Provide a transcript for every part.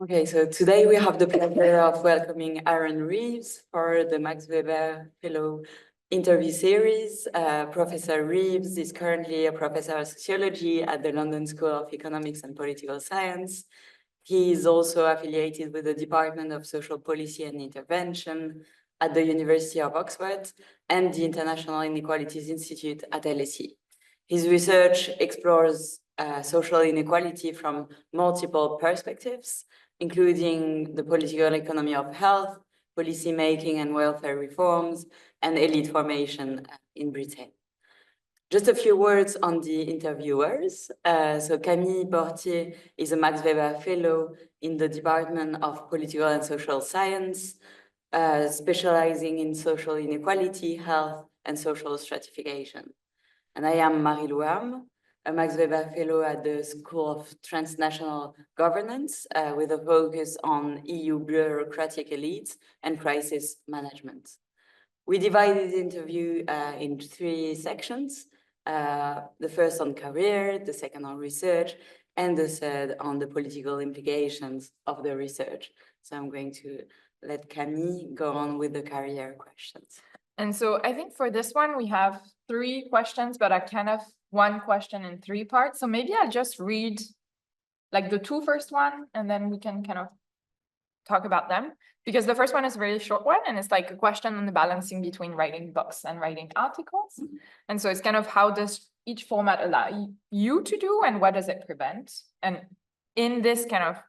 Okay, so today we have the pleasure of welcoming Aaron Reeves for the Max Weber Fellow interview series. Professor Reeves is currently a professor of sociology at the London School of Economics and Political Science. He is also affiliated with the Department of Social Policy and Intervention at the University of Oxford and the International Inequalities Institute at LSE. His research explores social inequality from multiple perspectives, including the political economy of health, policy making and welfare reforms, and elite formation in Britain. Just a few words on the interviewers. So Camille Portier is a Max Weber Fellow in the Department of Political and Social Science, specializing in social inequality, health, and social stratification. And I am Marylou, a Max Weber Fellow at the School of Transnational Governance with a focus on EU bureaucratic elites and crisis management. We divided the interview in 3 sections, the first on career, the second on research, and the third on the political implications of the research. So I'm going to let Camille go on with the career questions. And so I think for this one, we have 3 questions, but are kind of one question in 3 parts. So maybe I'll just read like the 2 first one, and then we can kind of talk about them. Because the first one is a very short one, and it's like a question on the balancing between writing books and writing articles. And so it's kind of how does each format allow you to do, and what does it prevent? And in this kind of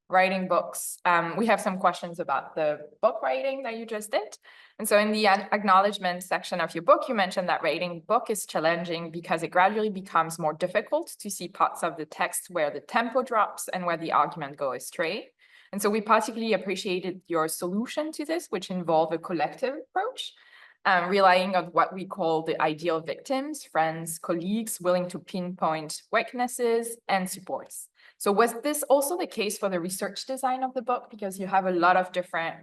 writing books, we have some questions about the book writing that you just did. And so in the acknowledgement section of your book, you mentioned that writing book is challenging because it gradually becomes more difficult to see parts of the text where the tempo drops and where the argument goes astray. And so we particularly appreciated your solution to this, which involved a collective approach, relying on what we call the ideal victims, friends, colleagues, willing to pinpoint weaknesses and supports. So was this also the case for the research design of the book? Because you have a lot of different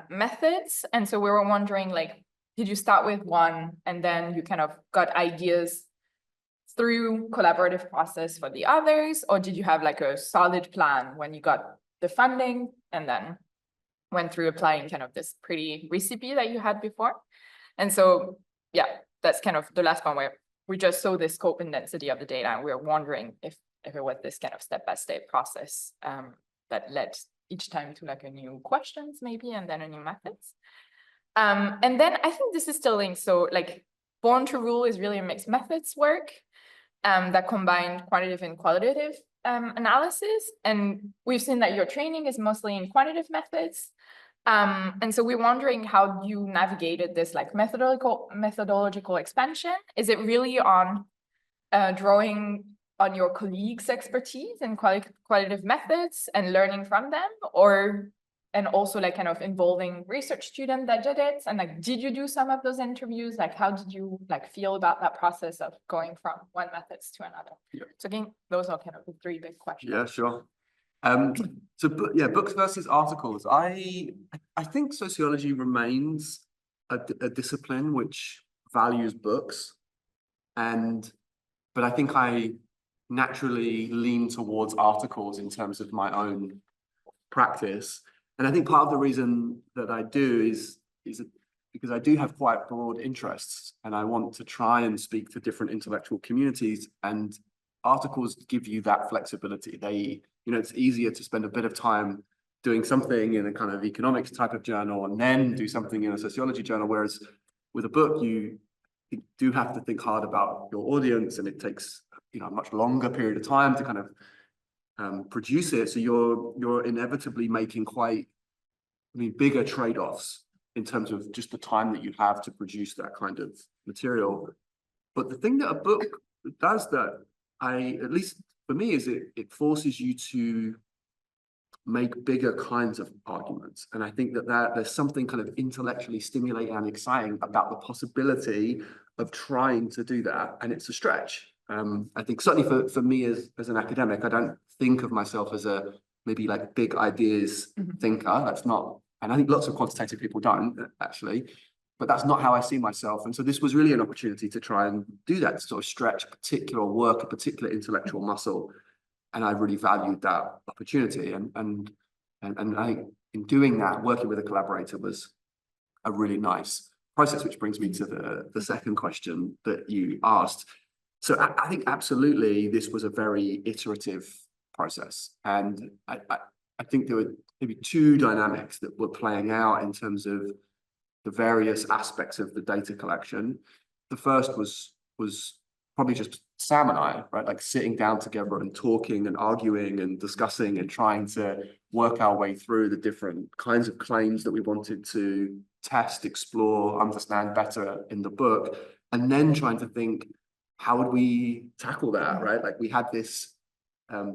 methods. And so we were wondering, like, did you start with one and then you kind of got ideas through collaborative process for the others? Or did you have like a solid plan when you got the funding and then went through applying kind of this pretty recipe that you had before? And so, yeah, that's kind of the last one where we just saw the scope and density of the data. And we were wondering if it was this kind of step-by-step process that led each time to like a new questions maybe, and then a new methods. And then I think this is still linked. So like Born to Rule is really a mixed methods work that combined quantitative and qualitative analysis. And we've seen that your training is mostly in quantitative methods. And so we're wondering how you navigated this like methodological expansion. Is it really on drawing on your colleagues' expertise and qualitative methods and learning from them, and also like kind of involving research students that did it? And like, did you do some of those interviews? Like, how did you like feel about that process of going from one methods to another? Yeah. So again, those are kind of the 3 big questions. Yeah, sure. Yeah, books versus articles. I think sociology remains a discipline which values books, but I think I naturally lean towards articles in terms of my own practice. And I think part of the reason that I do is because I do have quite broad interests, and I want to try and speak to different intellectual communities, and articles give you that flexibility. It's easier to spend a bit of time doing something in a kind of economics type of journal and then do something in a sociology journal, whereas with a book, you do have to think hard about your audience, and it takes a much longer period of time to kind of produce it. So you're inevitably making quite bigger trade-offs in terms of just the time that you have to produce that kind of material. But the thing that a book does that at least for me, is it forces you to make bigger kinds of arguments. And I think that there's something kind of intellectually stimulating and exciting about the possibility of trying to do that. And it's a stretch. I think certainly for me as an academic, I don't think of myself as a maybe like big ideas thinker. That's not, and I think lots of quantitative people don't actually, but that's not how I see myself. And so this was really an opportunity to try and do that, to sort of stretch a particular work, a particular intellectual muscle. I really valued that opportunity. And I think in doing that, working with a collaborator was a really nice process, which brings me to the second question that you asked. So I think absolutely this was a very iterative process. And I think there were maybe two dynamics that were playing out in terms of the various aspects of the data collection. The first was probably just Sam and I, right? Like sitting down together and talking and arguing and discussing and trying to work our way through the different kinds of claims that we wanted to test, explore, understand better in the book, and then trying to think, how would we tackle that, right? Like we had this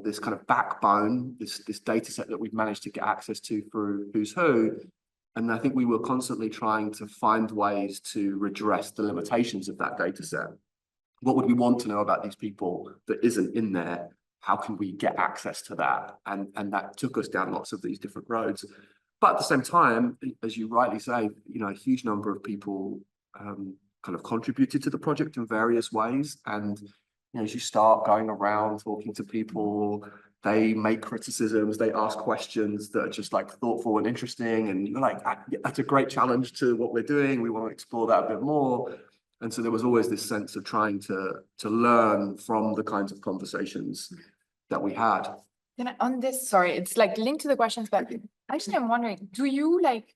this kind of backbone, this data set that we've managed to get access to through Who's Who. And I think we were constantly trying to find ways to redress the limitations of that data set. What would we want to know about these people that isn't in there? How can we get access to that? And that took us down lots of these different roads. But at the same time, as you rightly say, you know, a huge number of people kind of contributed to the project in various ways. And you know, as you start going around talking to people, they make criticisms, they ask questions that are just like thoughtful and interesting. And you're like, that's a great challenge to what we're doing. We want to explore that a bit more. And so there was always this sense of trying to learn from the kinds of conversations that we had. Then on this, sorry, it's like linked to the questions, but actually I'm wondering, do you like,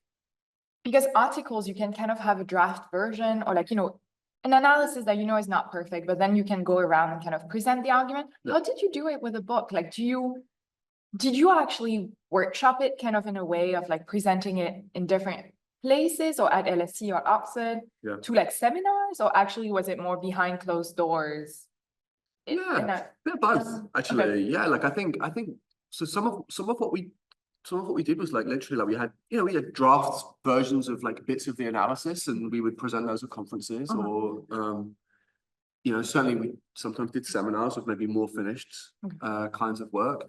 because articles, you can kind of have a draft version or like, you know, an analysis that you know is not perfect, but then you can go around and kind of present the argument. Yeah. How did you do it with a book? Like, did you actually workshop it kind of in a way of like presenting it in different places or at LSE or Oxford to like seminars, or actually was it more behind closed doors? Yeah, both actually. Okay. Yeah, like I think so. Some of what we did was like literally like we had draft versions of like bits of the analysis, and we would present those at conferences, or you know, certainly we sometimes did seminars with maybe more finished kinds of work.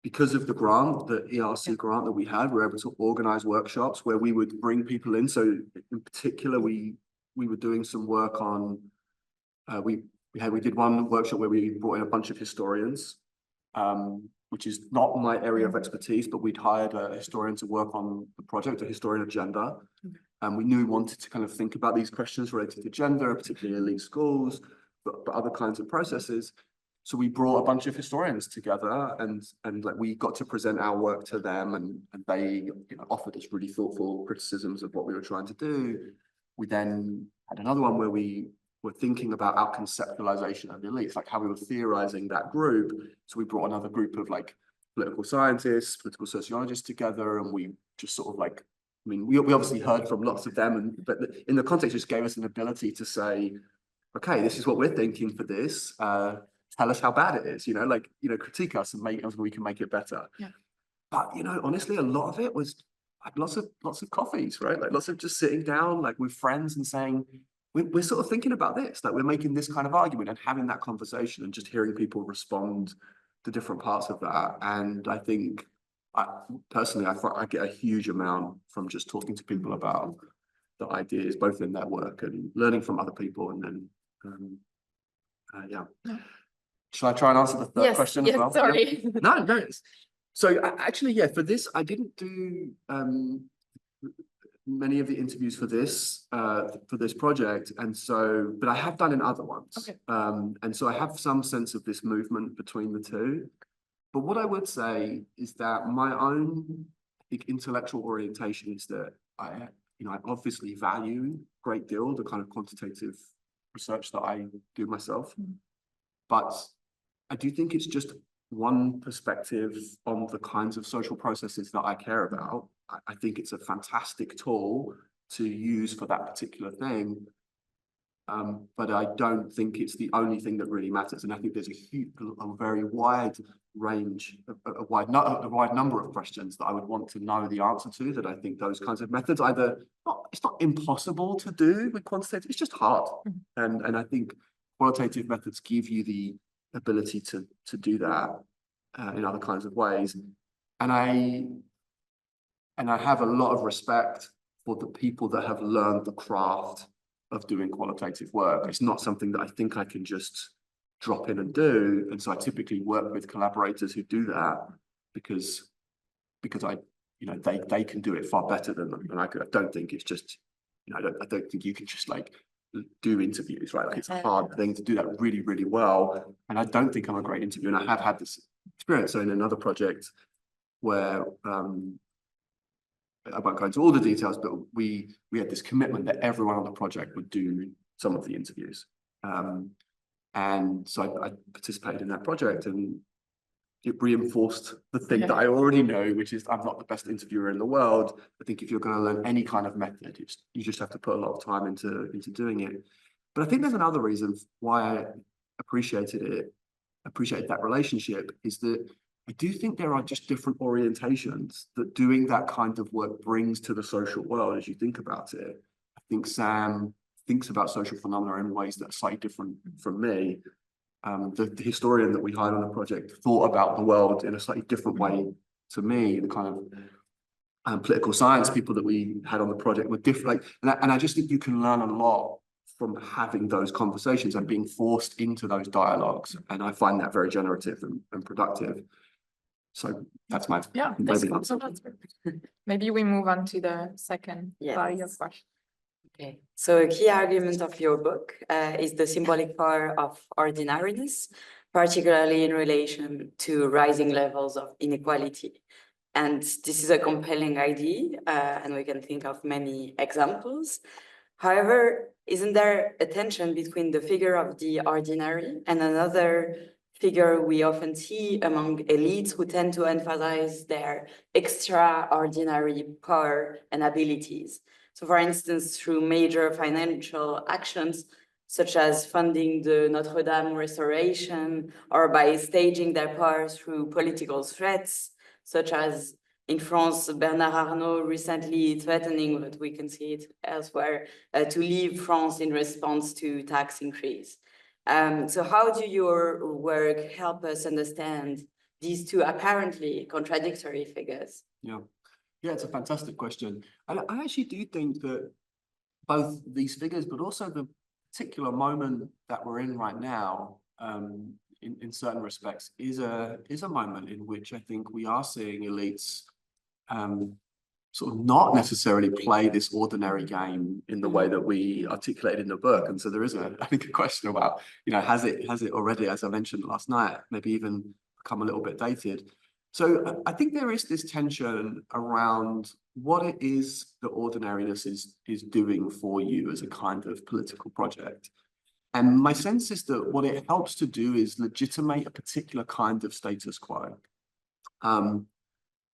Because of the grant, the ERC grant that we had, we were able to organize workshops where we would bring people in. So in particular, we were doing some work on we did one workshop where we brought in a bunch of historians, which is not my area of expertise, but we'd hired a historian to work on the project, a historian of gender. And we knew we wanted to kind of think about these questions related to gender, particularly in elite schools, but other kinds of processes. So we brought a bunch of historians together, and like we got to present our work to them, and they offered us really thoughtful criticisms of what we were trying to do. We then had another one where we were thinking about our conceptualization of the elites, like how we were theorizing that group. So we brought another group of like political scientists, political sociologists together, and we just sort of like, I mean, we obviously heard from lots of them, but in the context, just gave us an ability to say, okay, this is what we're thinking for this. Tell us how bad it is, you know, like, you know, critique us and make us, we can make it better. Yeah. But, you know, honestly, a lot of it was like lots of coffees, right? Like lots of just sitting down like with friends and saying, we're sort of thinking about this, like we're making this kind of argument, and having that conversation and just hearing people respond to different parts of that. And I think personally, I get a huge amount from just talking to people about the ideas, both in their work and learning from other people. And then, yeah. Should I try and answer the third question as well? Sorry. Yeah. No. So actually, yeah, for this, I didn't do many of the interviews for this project, and so, but I have done in other ones. Okay. And so I have some sense of this movement between the two. But what I would say is that my own, I think, intellectual orientation is that I obviously value a great deal the kind of quantitative research that I do myself. But I do think it's just one perspective on the kinds of social processes that I care about. I think it's a fantastic tool to use for that particular thing. But I don't think it's the only thing that really matters. And I think there's a very wide range, a wide number of questions that I would want to know the answer to, that I think those kinds of methods it's not impossible to do with quantitative, it's just hard. And I think qualitative methods give you the ability to do that in other kinds of ways. And I have a lot of respect for the people that have learned the craft of doing qualitative work. It's not something that I think I can just drop in and do. And so I typically work with collaborators who do that because I, you know, they can do it far better than I could. I don't think it's just, you know, I don't think you can just like do interviews, right? Like it's a hard thing to do that really, really well. And I don't think I'm a great interviewer. And I have had this experience. So in another project where I won't go into all the details, but we had this commitment that everyone on the project would do some of the interviews. And so I participated in that project, and it reinforced the thing that I already know, which is I'm not the best interviewer in the world. I think if you're going to learn any kind of method, you just have to put a lot of time into doing it. But I think there's another reason why I appreciated that relationship, is that I do think there are just different orientations that doing that kind of work brings to the social world as you think about it. I think Sam thinks about social phenomena in ways that are slightly different from me. The historian that we hired on the project thought about the world in a slightly different way to me. The kind of political science people that we had on the project were different. And I just think you can learn a lot from having those conversations and being forced into those dialogues. And I find that very generative and productive. So that's my maybe we move on to the second part of your question. Okay, so a key argument of your book is the symbolic power of ordinariness, particularly in relation to rising levels of inequality. And this is a compelling idea, and we can think of many examples. However, isn't there a tension between the figure of the ordinary and another figure we often see among elites who tend to emphasize their extraordinary power and abilities? So for instance, through major financial actions, such as funding the Notre Dame restoration, or by staging their power through political threats, such as in France, Bernard Arnault recently threatening, but we can see it elsewhere, to leave France in response to tax increase. So how do your work help us understand these two apparently contradictory figures? Yeah, it's a fantastic question. And I actually do think that both these figures, but also the particular moment that we're in right now, in certain respects, is a moment in which I think we are seeing elites sort of not necessarily play this ordinary game in the way that we articulated in the book. And so there is I think a question about, you know, has it already, as I mentioned last night, maybe even become a little bit dated. So I think there is this tension around what it is that ordinariness is doing for you as a kind of political project. And my sense is that what it helps to do is legitimate a particular kind of status quo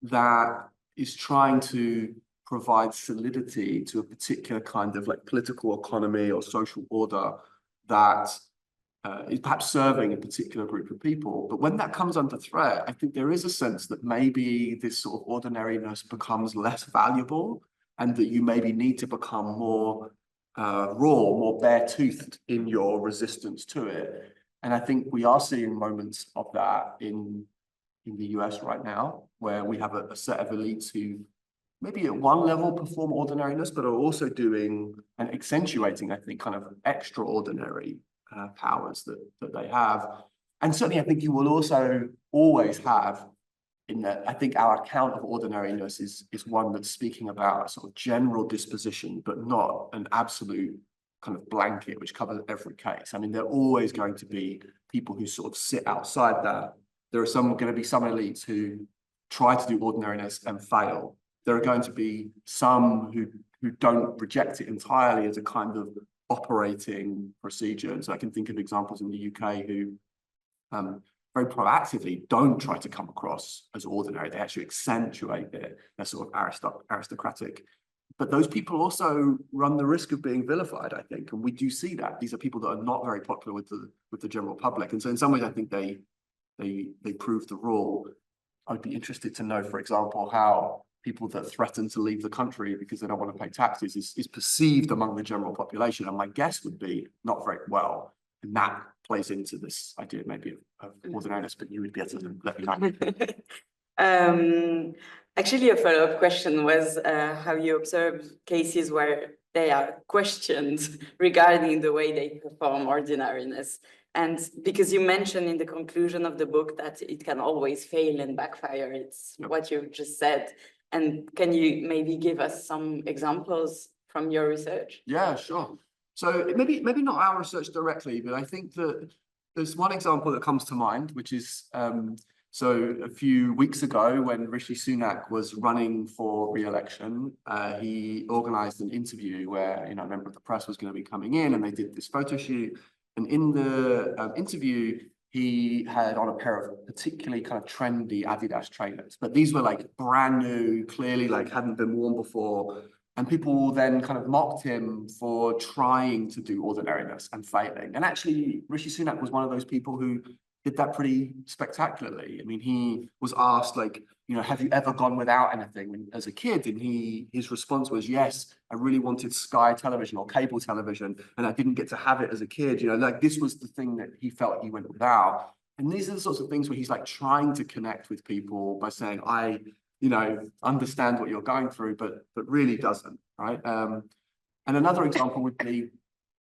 that is trying to provide solidity to a particular kind of like political economy or social order that is perhaps serving a particular group of people. But when that comes under threat, I think there is a sense that maybe this sort of ordinariness becomes less valuable, and that you maybe need to become more raw, more bare-toothed in your resistance to it. And I think we are seeing moments of that in the US right now, where we have a set of elites who maybe at one level perform ordinariness, but are also doing and accentuating, I think, kind of extraordinary powers that they have. And certainly I think you will also always have, in that I think our account of ordinariness is one that's speaking about a sort of general disposition, but not an absolute kind of blanket which covers every case. I mean, there are always going to be people who sort of sit outside that. There are going to be some elites who try to do ordinariness and fail. There are going to be some who don't reject it entirely as a kind of operating procedure. And so I can think of examples in the UK who very proactively don't try to come across as ordinary. They actually accentuate their sort of aristocratic. But those people also run the risk of being vilified, I think. And we do see that. These are people that are not very popular with the general public. And so in some ways, I think they prove the rule. I'd be interested to know, for example, how people that threaten to leave the country because they don't want to pay taxes is perceived among the general population. And my guess would be not very well. And that plays into this idea maybe of ordinariness, but you would be able to let me know. Actually, a follow-up question was how you observe cases where they are questioned regarding the way they perform ordinariness. And because you mentioned in the conclusion of the book that it can always fail and backfire, it's what you just said. And can you maybe give us some examples from your research? Yeah, sure. So maybe not our research directly, but I think that there's one example that comes to mind, which is so a few weeks ago when Rishi Sunak was running for re-election, he organized an interview where, you know, a member of the press was going to be coming in, and they did this photo shoot. And in the interview, he had on a pair of particularly kind of trendy Adidas trainers, but these were like brand new, clearly like hadn't been worn before. And people then kind of mocked him for trying to do ordinariness and failing. And actually, Rishi Sunak was one of those people who did that pretty spectacularly. I mean, he was asked, like, you know, have you ever gone without anything as a kid? And his response was, yes, I really wanted Sky television or cable television, and I didn't get to have it as a kid. You know, like this was the thing that he felt he went without. And these are the sorts of things where he's like trying to connect with people by saying, I, you know, understand what you're going through, but really doesn't, right? And another example would be,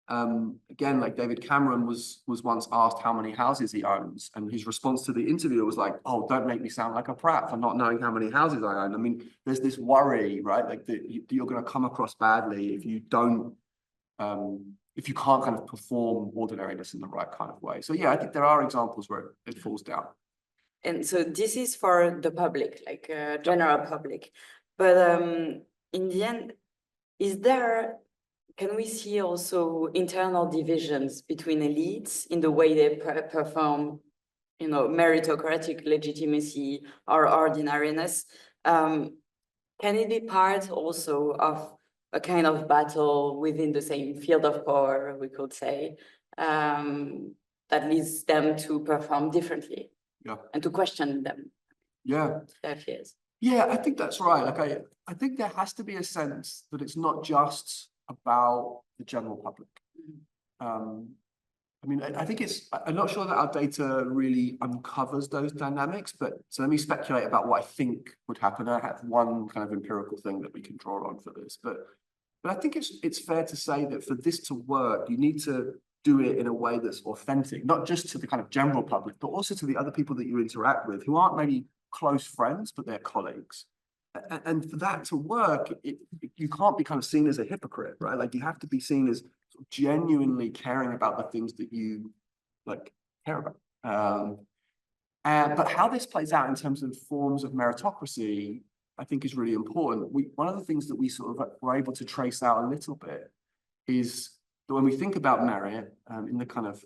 again, like David Cameron was once asked how many houses he owns, and his response to the interviewer was like, oh, don't make me sound like a prat for not knowing how many houses I own. I mean, there's this worry, right? Like that you're going to come across badly if you don't, if you can't kind of perform ordinariness in the right kind of way. So yeah, I think there are examples where it falls down. And so this is for the public, like general public. But in the end, can we see also internal divisions between elites in the way they perform, you know, meritocratic legitimacy or ordinariness? Can it be part also of a kind of battle within the same field of power, we could say, that leads them to perform differently? Yeah. And to question them. Yeah. Their fears. Yeah, I think that's right. Like I think there has to be a sense that it's not just about the general public. I mean, I think I'm not sure that our data really uncovers those dynamics, but so let me speculate about what I think would happen. I have one kind of empirical thing that we can draw on for this, but I think it's fair to say that for this to work, you need to do it in a way that's authentic, not just to the kind of general public, but also to the other people that you interact with who aren't maybe close friends, but they're colleagues. And for that to work, you can't be kind of seen as a hypocrite, right? Like you have to be seen as genuinely caring about the things that you like care about. But how this plays out in terms of forms of meritocracy, I think is really important. One of the things that we sort of were able to trace out a little bit is that when we think about merit in the kind of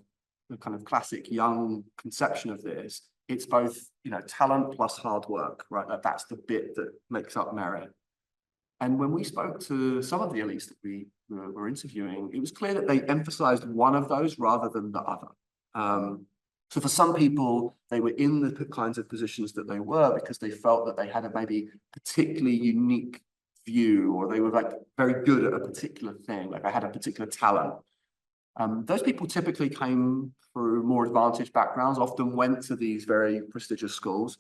classic young conception of this, it's both, you know, talent plus hard work, right? That's the bit that makes up merit. And when we spoke to some of the elites that we were interviewing, it was clear that they emphasized one of those rather than the other. So for some people, they were in the kinds of positions that they were because they felt that they had a maybe particularly unique view, or they were like very good at a particular thing, like I had a particular talent. Those people typically came through more advantaged backgrounds, often went to these very prestigious schools.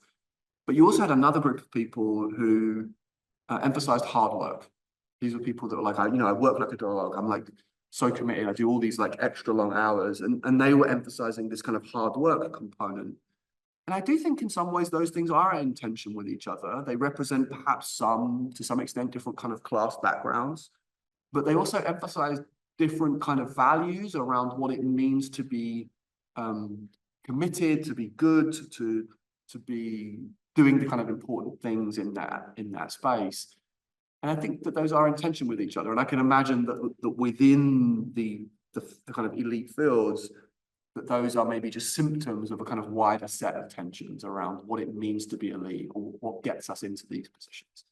But you also had another group of people who emphasized hard work. These were people that were like, I work like a dog. I'm like so committed. I do all these like extra long hours, and they were emphasizing this kind of hard work component. And I do think in some ways those things are in tension with each other. They represent perhaps to some extent, different kind of class backgrounds, but they also emphasize different kind of values around what it means to be committed, to be good, to be doing the kind of important things in that space. And I think that those are in tension with each other. And I can imagine that within the kind of elite fields, that those are maybe just symptoms of a kind of wider set of tensions around what it means to be elite or what gets us into these positions.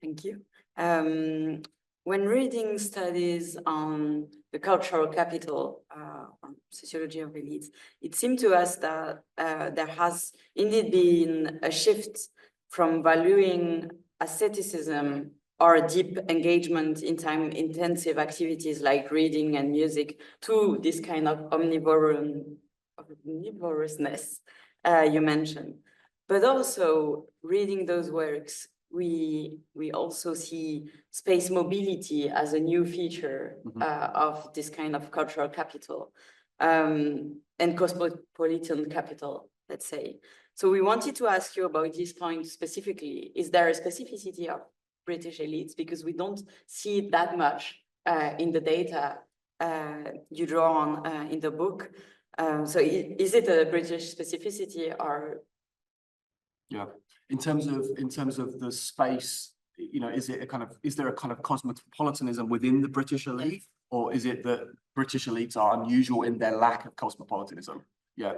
Thank you. When reading studies on the cultural capital, on sociology of elites, it seemed to us that there has indeed been a shift from valuing asceticism or deep engagement in time-intensive activities like reading and music to this kind of omnivorousness you mentioned. But also reading those works, we also see space mobility as a new feature of this kind of cultural capital. and cosmopolitan capital, let's say. So we wanted to ask you about this point specifically. Is there a specificity of British elites? Because we don't see it that much in the data you draw on in the book. So is it a British specificity or? Yeah, in terms of the space, you know, is there a kind of cosmopolitanism within the British elite, or is it that British elites are unusual in their lack of cosmopolitanism? Yeah,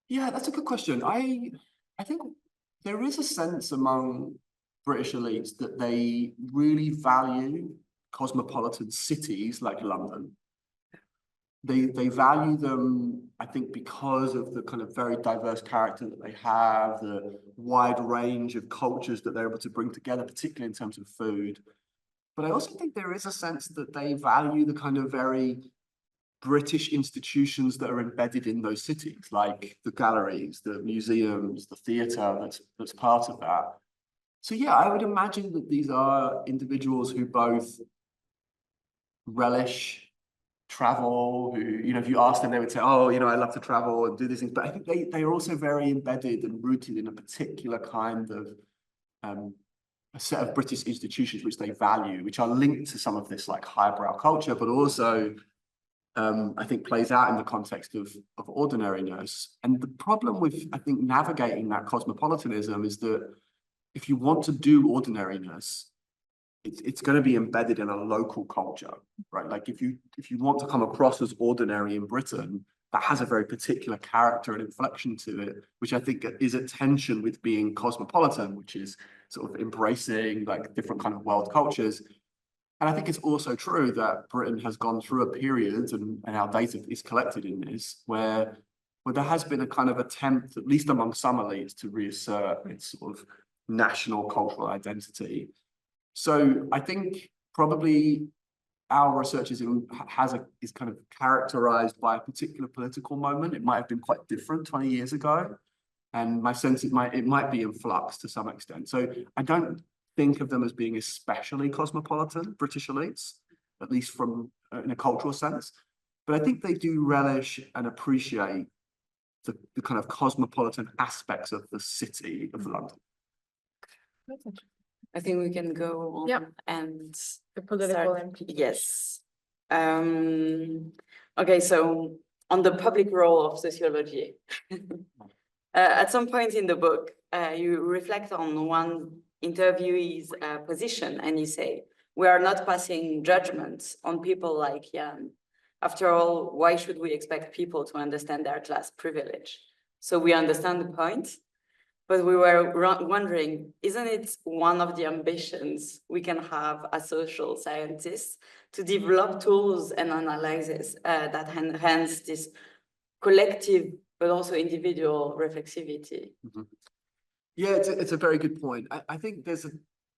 yeah, that's a good question. I think there is a sense among British elites that they really value cosmopolitan cities like London. They value them, I think, because of the kind of very diverse character that they have, the wide range of cultures that they're able to bring together, particularly in terms of food. But I also think there is a sense that they value the kind of very British institutions that are embedded in those cities, like the galleries, the museums, the theatre that's part of that. So yeah, I would imagine that these are individuals who both relish travel, who, you know, if you ask them, they would say, oh, you know, I love to travel and do these things. But I think they are also very embedded and rooted in a particular kind of a set of British institutions which they value, which are linked to some of this like highbrow culture, but also I think plays out in the context of ordinariness. And the problem with, I think, navigating that cosmopolitanism is that if you want to do ordinariness, it's going to be embedded in a local culture, right? Like if you want to come across as ordinary in Britain, that has a very particular character and inflection to it, which I think is at tension with being cosmopolitan, which is sort of embracing like different kind of world cultures. And I think it's also true that Britain has gone through a period, and our data is collected in this, where there has been a kind of attempt, at least among some elites, to reassert its sort of national cultural identity. So I think probably our research is kind of characterized by a particular political moment. It might have been quite different 20 years ago. And my sense it might be in flux to some extent. So I don't think of them as being especially cosmopolitan, British elites, at least from in a cultural sense. But I think they do relish and appreciate the kind of cosmopolitan aspects of the city of London. I think we can go on and the political implications. Yes. Okay, so on the public role of sociology. At some point in the book, you reflect on one interviewee's position and you say, we are not passing judgments on people like Jan. After all, why should we expect people to understand their class privilege? So we understand the point, but we were wondering, isn't it one of the ambitions we can have as social scientists to develop tools and analyses that enhance this collective but also individual reflexivity? Mm-hmm. Yeah, it's a very good point. I think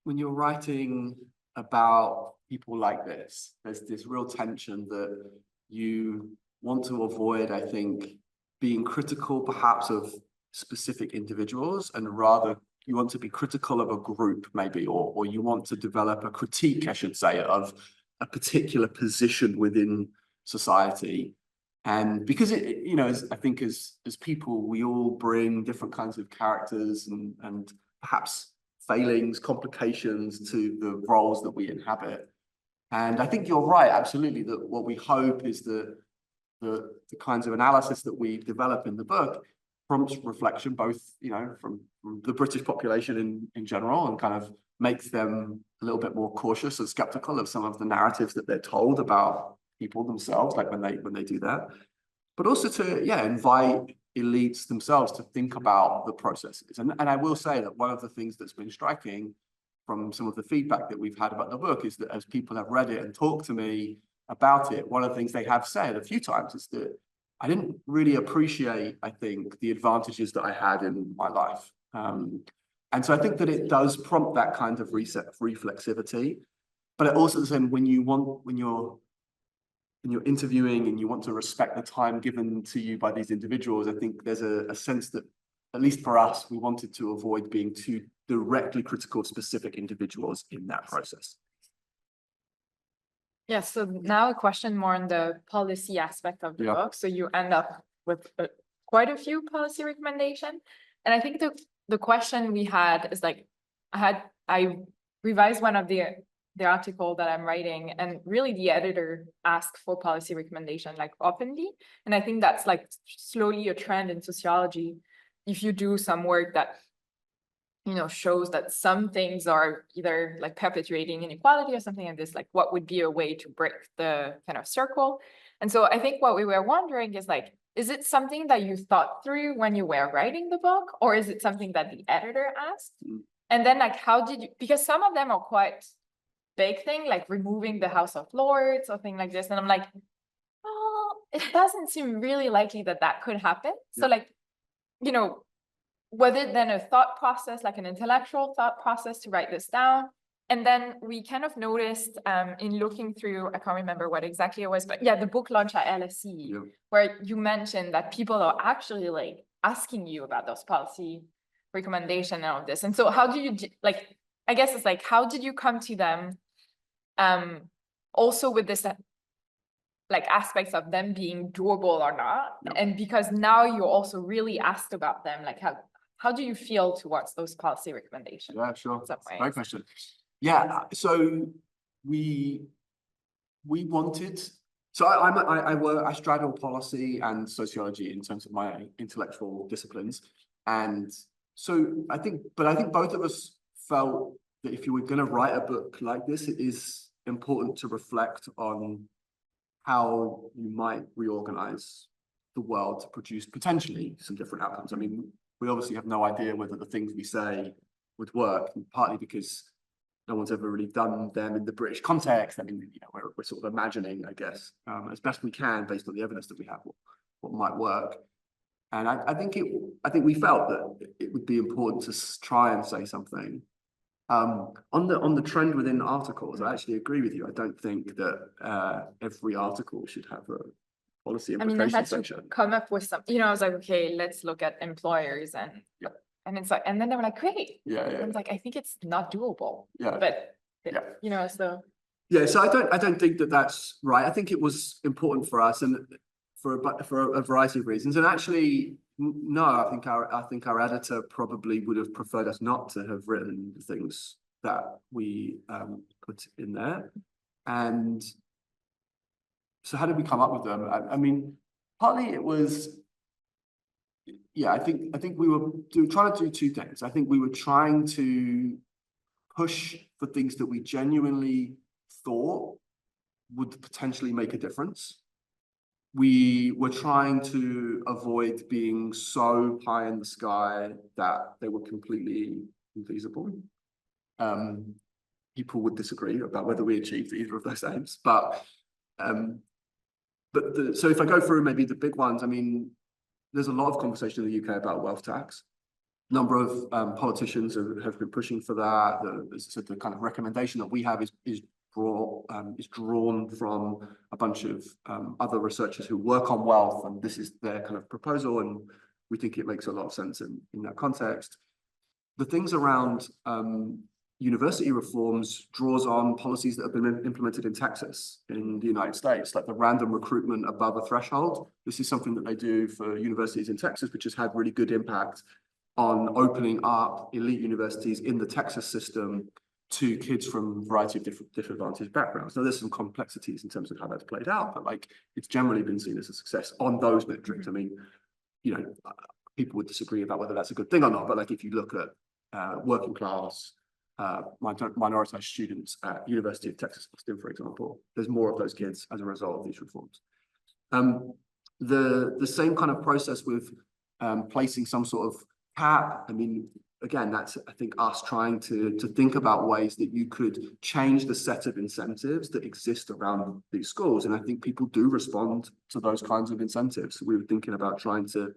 when you're writing about people like this, there's this real tension that you want to avoid, I think, being critical perhaps of specific individuals, and rather you want to be critical of a group maybe, or you want to develop a critique, I should say, of a particular position within society. And because you know, I think as people, we all bring different kinds of characters and perhaps failings, complications to the roles that we inhabit. And I think you're right, absolutely, that what we hope is that the kinds of analysis that we develop in the book prompts reflection, both, you know, from the British population in general, and kind of makes them a little bit more cautious and skeptical of some of the narratives that they're told about people themselves, like when they do that, but also to invite elites themselves to think about the processes. And I will say that one of the things that's been striking from some of the feedback that we've had about the book is that as people have read it and talked to me about it, one of the things they have said a few times is that I didn't really appreciate, I think, the advantages that I had in my life. And so I think that it does prompt that kind of reflexivity, but it also then when you're interviewing and you want to respect the time given to you by these individuals, I think there's a sense that, at least for us, we wanted to avoid being too directly critical of specific individuals in that process. Yeah, so now a question more on the policy aspect of the Yeah. book. So you end up with quite a few policy recommendation. And I think the question we had is like, I revised one of the article that I'm writing, and really the editor asked for policy recommendation like openly. And I think that's like slowly a trend in sociology. If you do some work that shows that some things are either like perpetuating inequality or something like this, like what would be a way to break the kind of circle. And so I think what we were wondering is like, is it something that you thought through when you were writing the book, or is it something that the editor asked? And then like, how did you, because some of them are quite big thing, like removing the House of Lords or thing like this. And I'm like, oh, it doesn't seem really likely that that could happen. So like, was it then a thought process, like an intellectual thought process to write this down? And then we kind of noticed in looking through, I can't remember what exactly it was, but yeah, the book launch at LSE, where you mentioned that people are actually like asking you about those policy recommendations and all of this. And so how do you, like, I guess it's like, how did you come to them also with this like aspects of them being doable or not? And because now you're also really asked about them, like how do you feel towards those policy recommendations? Yeah, sure. Great question. Yeah, so we wanted. So I straddle policy and sociology in terms of my intellectual disciplines, and so I think both of us felt that if you were going to write a book like this, it is important to reflect on how you might reorganize the world to produce potentially some different outcomes. I mean, we obviously have no idea whether the things we say would work, partly because no one's ever really done them in the British context. I mean, we're sort of imagining, I guess, as best we can based on the evidence that we have, what might work. And I think we felt that it would be important to try and say something. On the trend within articles, I actually agree with you. I don't think that every article should have a policy implication section. I had to come up with something. I was like, okay, let's look at employers and it's like, and then they were like, great. I was like, I think it's not doable. But so. Yeah, so I don't think that that's right. I think it was important for us and for a variety of reasons. And actually, no, I think our editor probably would have preferred us not to have written the things that we put in there. And so how did we come up with them? I mean, partly it was, I think we were trying to do two things. I think we were trying to push for things that we genuinely thought would potentially make a difference. We were trying to avoid being so pie in the sky that they were completely infeasible. People would disagree about whether we achieved either of those aims, but so if I go through maybe the big ones, I mean, there's a lot of conversation in the UK about wealth tax. A number of politicians have been pushing for that. As I said, the kind of recommendation that we have is drawn from a bunch of other researchers who work on wealth, and this is their kind of proposal, and we think it makes a lot of sense in that context. The things around university reforms draws on policies that have been implemented in Texas, in the United States, like the random recruitment above a threshold. This is something that they do for universities in Texas, which has had really good impact on opening up elite universities in the Texas system to kids from a variety of disadvantaged backgrounds. Now, there's some complexities in terms of how that's played out, but like it's generally been seen as a success on those metrics. I mean, people would disagree about whether that's a good thing or not, but like if you look at working class, minoritized students at University of Texas Austin, for example, there's more of those kids as a result of these reforms. The same kind of process with placing some sort of cap. I mean, again, that's, I think, us trying to think about ways that you could change the set of incentives that exist around these schools. And I think people do respond to those kinds of incentives. We were thinking about trying to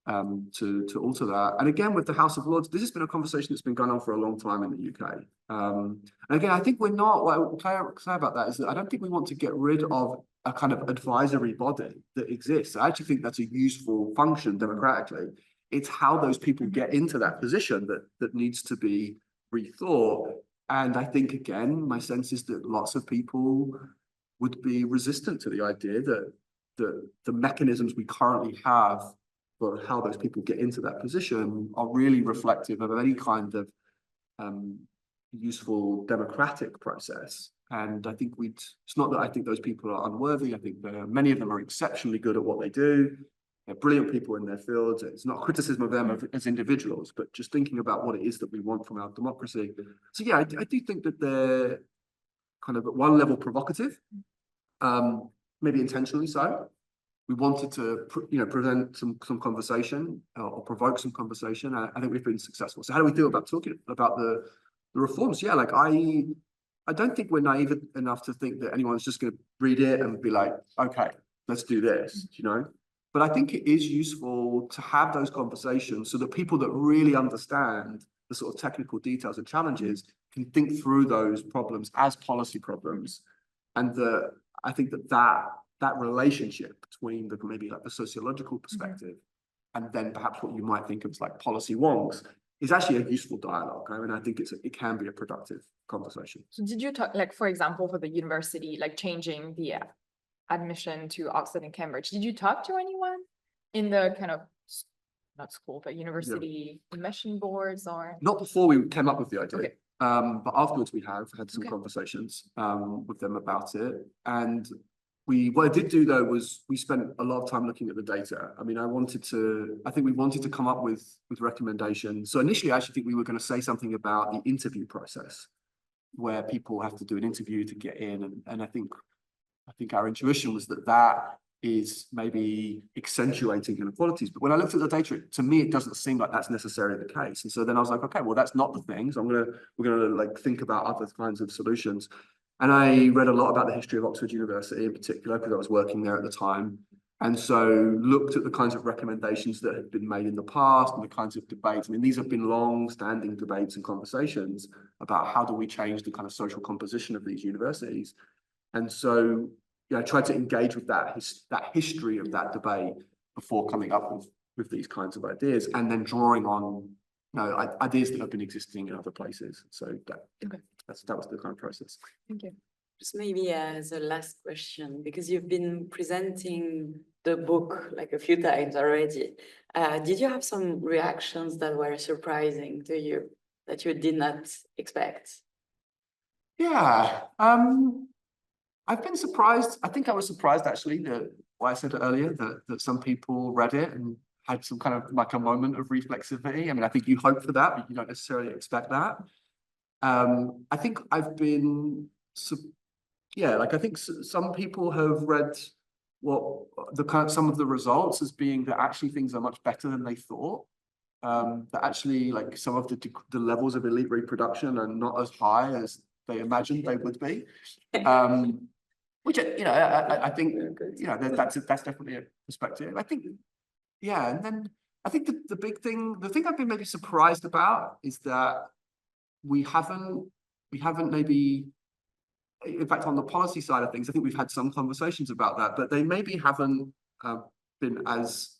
alter that. And again, with the House of Lords, this has been a conversation that's been going on for a long time in the UK. And again, I think we're not, what I'm clear about that is that I don't think we want to get rid of a kind of advisory body that exists. I actually think that's a useful function democratically. It's how those people get into that position that needs to be rethought. And I think, again, my sense is that lots of people would be resistant to the idea that the mechanisms we currently have for how those people get into that position are really reflective of any kind of useful democratic process. And I think it's not that I think those people are unworthy. I think many of them are exceptionally good at what they do. They're brilliant people in their fields. It's not a criticism of them as individuals, but just thinking about what it is that we want from our democracy. So yeah, I do think that they're kind of at one level provocative, maybe intentionally so. We wanted to, prevent some conversation or provoke some conversation. I think we've been successful. So how do we feel about talking about the reforms? Yeah, like I don't think we're naive enough to think that anyone's just going to read it and be like, okay, let's do this, But I think it is useful to have those conversations so that people that really understand the sort of technical details and challenges can think through those problems as policy problems. And I think that relationship between maybe like the sociological perspective and then perhaps what you might think of as like policy wonks is actually a useful dialogue. I mean, I think it can be a productive conversation. So did you talk, like, for example, for the university, like changing the admission to Oxford and Cambridge, did you talk to anyone in the kind of, not school, but university admission boards or? Not before we came up with the idea. Okay. But afterwards we have had some conversations with them about it. And what I did do though was we spent a lot of time looking at the data. I mean, I think we wanted to come up with recommendations. So initially, I actually think we were going to say something about the interview process, where people have to do an interview to get in. And I think our intuition was that is maybe accentuating inequalities. But when I looked at the data, to me, it doesn't seem like that's necessarily the case. And so then I was like, okay, well, that's not the thing. So we're gonna like think about other kinds of solutions. And I read a lot about the history of Oxford University in particular, because I was working there at the time. And so looked at the kinds of recommendations that had been made in the past and the kinds of debates. I mean, these have been long-standing debates and conversations about how do we change the kind of social composition of these universities. And so, I tried to engage with that history of that debate before coming up with these kinds of ideas, and then drawing on ideas that have been existing in other places. So that was the kind of process. Thank you. Just maybe as a last question, because you've been presenting the book like a few times already. Did you have some reactions that were surprising to you that you did not expect? Yeah. I've been surprised. I think I was surprised actually that what I said earlier, that some people read it and had some kind of like a moment of reflexivity. I mean, I think you hope for that, but you don't necessarily expect that. I think I've been, I think some people have read some of the results as being that actually things are much better than they thought. That actually like some of the levels of elite reproduction are not as high as they imagined they would be. Which, I think, that's definitely a perspective. I think, and then I think the thing I've been maybe surprised about is that we haven't maybe, in fact, on the policy side of things, I think we've had some conversations about that, but they maybe haven't been as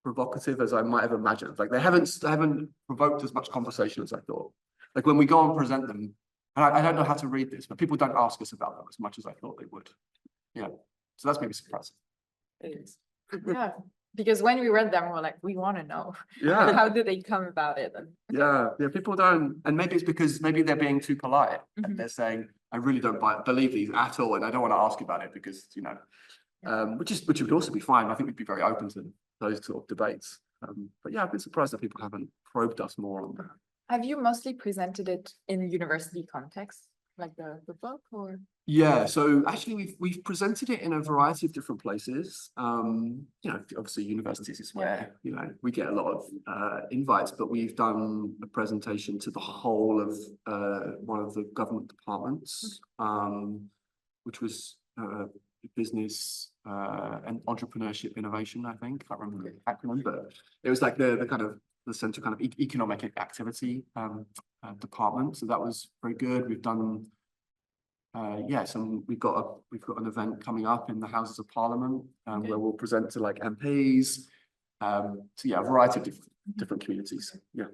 provocative as I might have imagined. Like they haven't provoked as much conversation as I thought. Like when we go and present them, and I don't know how to read this, but people don't ask us about them as much as I thought they would. Yeah, so that's maybe surprising. It is. Yeah, because when we read them, we're like, we want to know. Yeah. How did they come about it? Yeah, people don't, and maybe it's because maybe they're being too polite and they're saying, I really don't believe these at all, and I don't want to ask about it because, which would also be fine. I think we'd be very open to those sort of debates. But yeah, I've been surprised that people haven't probed us more on that. Have you mostly presented it in university context, like the book, or? Yeah, so actually we've presented it in a variety of different places. Obviously universities is where, we get a lot of invites, but we've done a presentation to the whole of one of the government departments, which was business and entrepreneurship innovation, I think. I can't remember the acronym, but it was like the kind of the central kind of economic activity department. So that was very good. We've done we've got an event coming up in the Houses of Parliament where we'll present to like MPs. So yeah, a variety of different communities. Yeah.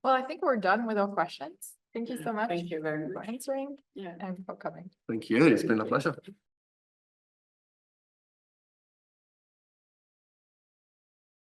Well, I think we're done with our questions. Thank you so much Thank you very for much. answering Yeah. and for coming. Thank you. It's been a pleasure.